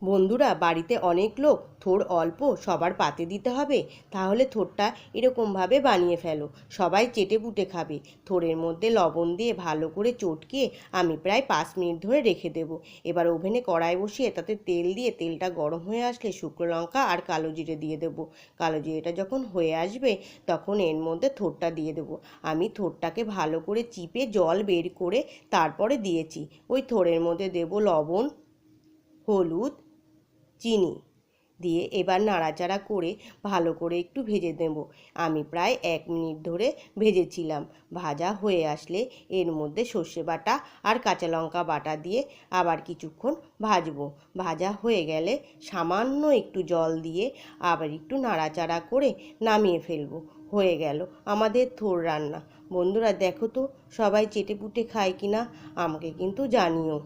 বন্ধুরা, বাড়িতে অনেক লোক, থোড় অল্প সবার পাতে দিতে হবে। তাহলে থোড়টা এরকমভাবে বানিয়ে ফেলো। সবাই চেটেপুটে খাবে। থোড়ের মধ্যে লবণ দিয়ে ভালো করে চটকিয়ে আমি প্রায় 5 মিনিট ধরে রেখে দেবো। এবার ওভেনে কড়াই বসিয়ে তাতে তেল দিয়ে তেলটা গরম হয়ে আসলে শুকনো লঙ্কা আর কালো জিরে দিয়ে দেবো। কালো জিরেটা যখন হয়ে আসবে তখন এর মধ্যে থোড়টা দিয়ে দেবো। আমি থোড়টাকে ভালো করে চিপে জল বের করে তারপরে দিয়েছি। ওই থোড়ের মধ্যে দেবো লবণ, হলুদ, চিনি দিয়ে এবার নাড়াচাড়া করে ভালো করে একটু ভেজে নেব। আমি প্রায় 1 মিনিট ধরে ভেজেছিলাম। ভাজা হয়ে আসলে এর মধ্যে সর্ষে বাটা আর কাঁচা লঙ্কা বাটা দিয়ে আবার কিছুক্ষণ ভাজবো। ভাজা হয়ে গেলে সামান্য একটু জল দিয়ে আবার একটু নাড়াচাড়া করে নামিয়ে ফেলবো। হয়ে গেল আমাদের থোড় রান্না। বন্ধুরা, দেখো তো সবাই চেটেপুটে খায় কিনা, আমাকে কিন্তু জানিও।